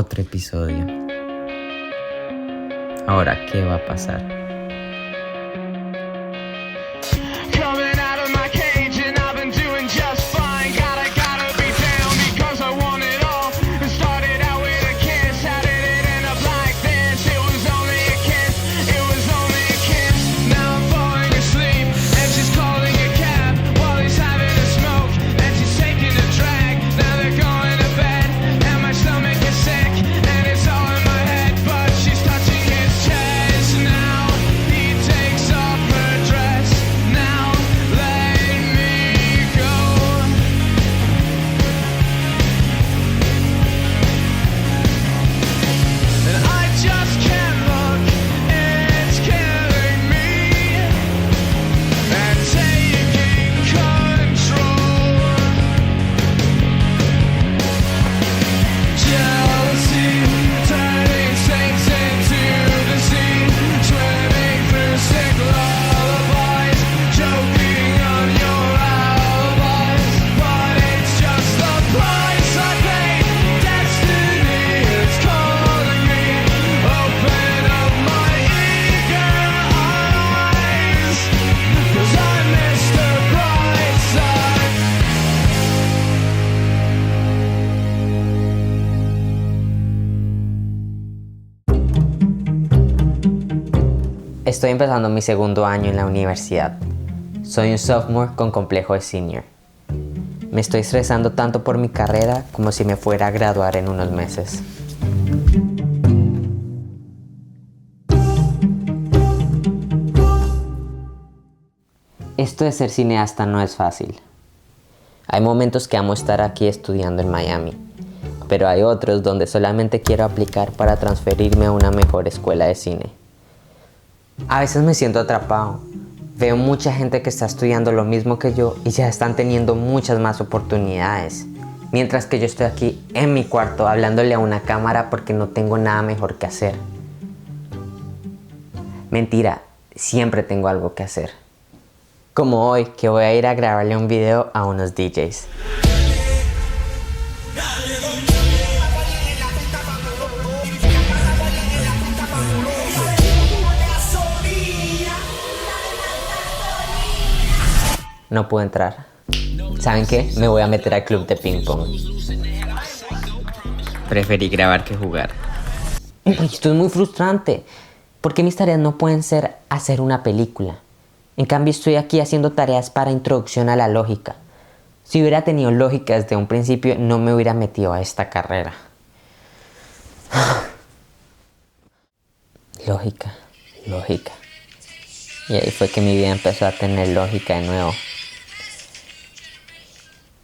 otro episodio. Ahora, ¿qué va a pasar? Estoy empezando mi segundo año en la universidad. Soy un sophomore con complejo de senior. Me estoy estresando tanto por mi carrera como si me fuera a graduar en unos meses. Esto de ser cineasta no es fácil. Hay momentos que amo estar aquí estudiando en Miami, pero hay otros donde solamente quiero aplicar para transferirme a una mejor escuela de cine. A veces me siento atrapado. Veo mucha gente que está estudiando lo mismo que yo y ya están teniendo muchas más oportunidades. Mientras que yo estoy aquí en mi cuarto hablándole a una cámara porque no tengo nada mejor que hacer. Mentira, siempre tengo algo que hacer. Como hoy, que voy a ir a grabarle un video a unos DJs. No puedo entrar. ¿Saben qué? Me voy a meter al club de ping pong. Preferí grabar que jugar. Esto es muy frustrante. ¿Por qué mis tareas no pueden ser hacer una película? En cambio estoy aquí haciendo tareas para introducción a la lógica. Si hubiera tenido lógica desde un principio, no me hubiera metido a esta carrera. Lógica. Y ahí fue que mi vida empezó a tener lógica de nuevo.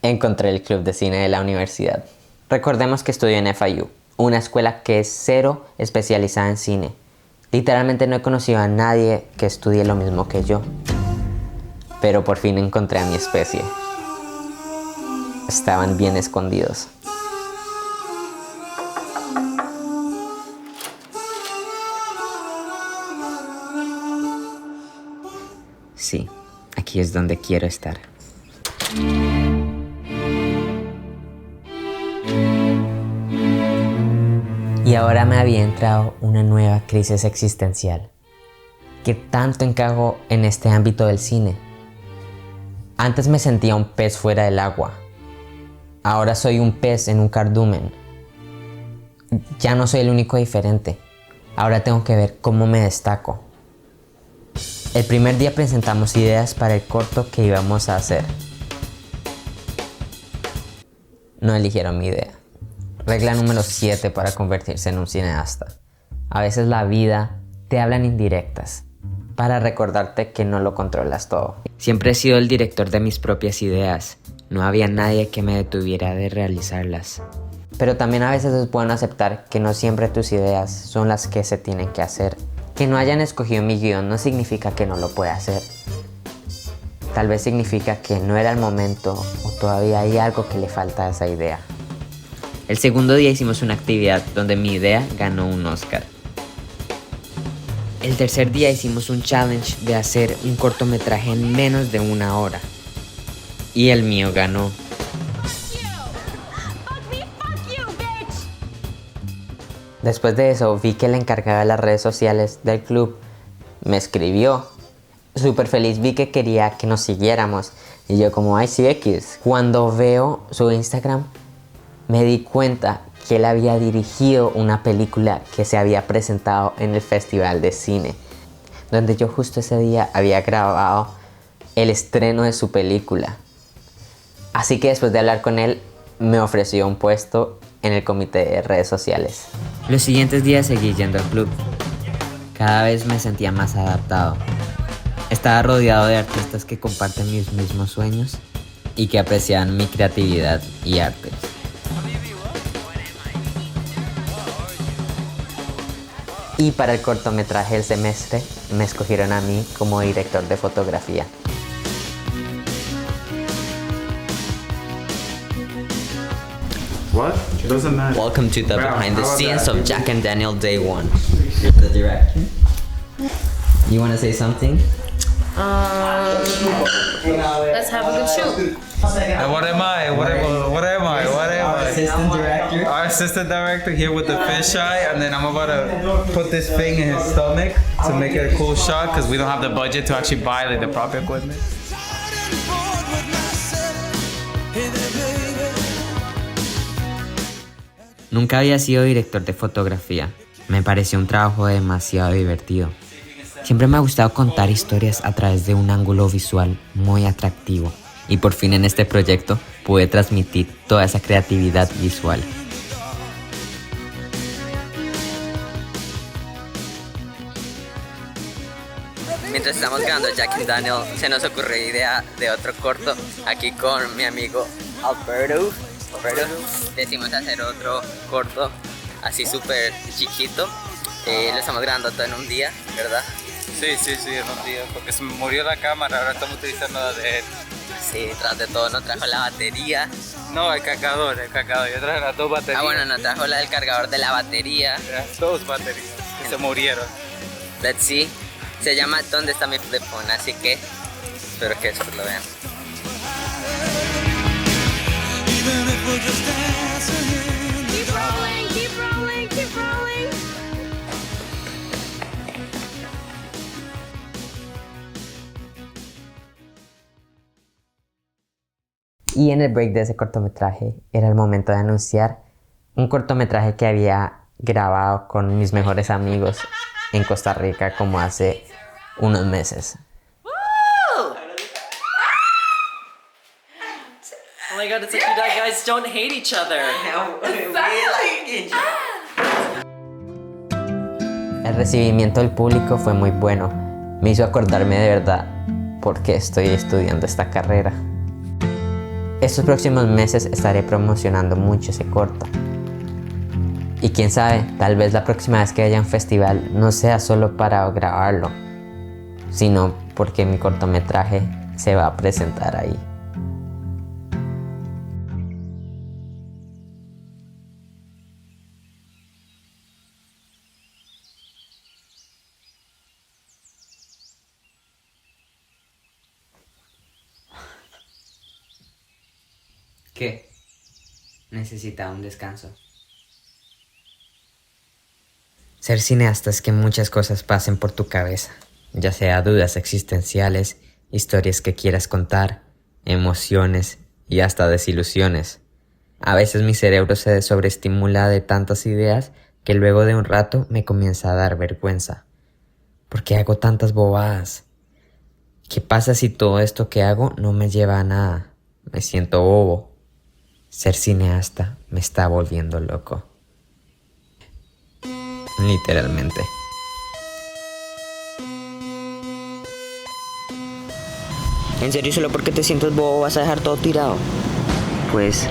Encontré el club de cine de la universidad. Recordemos que estudio en FIU, una escuela que es cero especializada en cine. Literalmente no he conocido a nadie que estudie lo mismo que yo. Pero por fin encontré a mi especie. Estaban bien escondidos. Sí, aquí es donde quiero estar. Y ahora me había entrado una nueva crisis existencial. ¿Qué tanto encajo en este ámbito del cine? Antes me sentía un pez fuera del agua. Ahora soy un pez en un cardumen. Ya no soy el único diferente. Ahora tengo que ver cómo me destaco. El primer día presentamos ideas para el corto que íbamos a hacer. No eligieron mi idea. Regla número 7 para convertirse en un cineasta. A veces la vida te habla en indirectas para recordarte que no lo controlas todo. Siempre he sido el director de mis propias ideas. No había nadie que me detuviera de realizarlas. Pero también a veces es bueno aceptar que no siempre tus ideas son las que se tienen que hacer. Que no hayan escogido mi guión no significa que no lo pueda hacer. Tal vez significa que no era el momento o todavía hay algo que le falta a esa idea. El segundo día hicimos una actividad donde mi idea ganó un Oscar. El tercer día hicimos un challenge de hacer un cortometraje en menos de 1 hora. Y el mío ganó. Después de eso vi que la encargada de las redes sociales del club me escribió. Súper feliz, vi que quería que nos siguiéramos. Y yo como, ay sí, X. Cuando veo su Instagram, me di cuenta que él había dirigido una película que se había presentado en el Festival de Cine, donde yo justo ese día había grabado el estreno de su película. Así que después de hablar con él, me ofreció un puesto en el comité de redes sociales. Los siguientes días seguí yendo al club. Cada vez me sentía más adaptado. Estaba rodeado de artistas que comparten mis mismos sueños y que aprecian mi creatividad y arte. Y para el cortometraje del semestre me escogieron a mí como director de fotografía. What? It doesn't matter. Welcome to the Wow, behind the how about scenes that? of Jack and Daniel Day 1. You're the director. You want to say something? Let's have a good shoot. And what am I? What am I? Assistant director. Our assistant director here with the fisheye, and then I'm about to put this thing in his stomach to make it a cool shot because we don't have the budget to actually buy like the proper equipment. Nunca había sido director de fotografía. Me pareció un trabajo demasiado divertido. Siempre me ha gustado contar historias a través de un ángulo visual muy atractivo. Y por fin en este proyecto pude transmitir toda esa creatividad visual. Mientras estamos grabando Jack and Daniel, se nos ocurrió idea de otro corto aquí con mi amigo Alberto. Decimos hacer otro corto así súper chiquito. Lo estamos grabando todo en un día, ¿verdad? Sí, en un día, porque se me murió la cámara, ahora estamos utilizando la de él. Sí, tras de todo no trajo la batería. No, el cargador, yo traje las dos baterías. Ah, bueno, no trajo la del cargador de la batería. Las dos baterías que se murieron. Let's see. Se llama ¿Dónde está mi flip phone? Así que espero que después lo vean. Keep rolling, keep rolling, keep rolling. Y en el break de ese cortometraje era el momento de anunciar un cortometraje que había grabado con mis mejores amigos en Costa Rica como hace unos meses. Oh my god, it's like you guys don't hate each other. El recibimiento del público fue muy bueno. Me hizo acordarme de verdad por qué estoy estudiando esta carrera. Estos próximos meses estaré promocionando mucho ese corto. Y quién sabe, tal vez la próxima vez que haya un festival no sea solo para grabarlo, sino porque mi cortometraje se va a presentar ahí. ¿Qué? Necesita un descanso. Ser cineasta es que muchas cosas pasen por tu cabeza, ya sea dudas existenciales, historias que quieras contar, emociones y hasta desilusiones. A veces mi cerebro se sobreestimula de tantas ideas que luego de un rato me comienza a dar vergüenza. ¿Por qué hago tantas bobadas? ¿Qué pasa si todo esto que hago no me lleva a nada? Me siento bobo. Ser cineasta me está volviendo loco. Literalmente. ¿En serio solo porque te sientes bobo vas a dejar todo tirado? Pues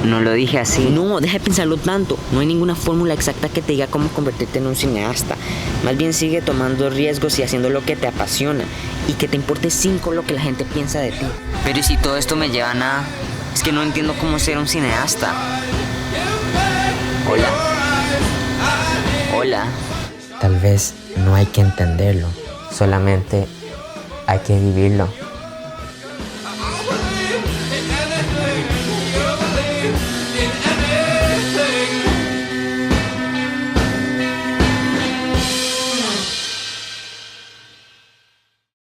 no lo dije así. No, deja de pensarlo tanto. No hay ninguna fórmula exacta que te diga cómo convertirte en un cineasta. Más bien sigue tomando riesgos y haciendo lo que te apasiona. Y que te importe 5 lo que la gente piensa de ti. Pero ¿y si todo esto me lleva a nada? Es que no entiendo cómo ser un cineasta. Hola. Tal vez no hay que entenderlo, solamente hay que vivirlo.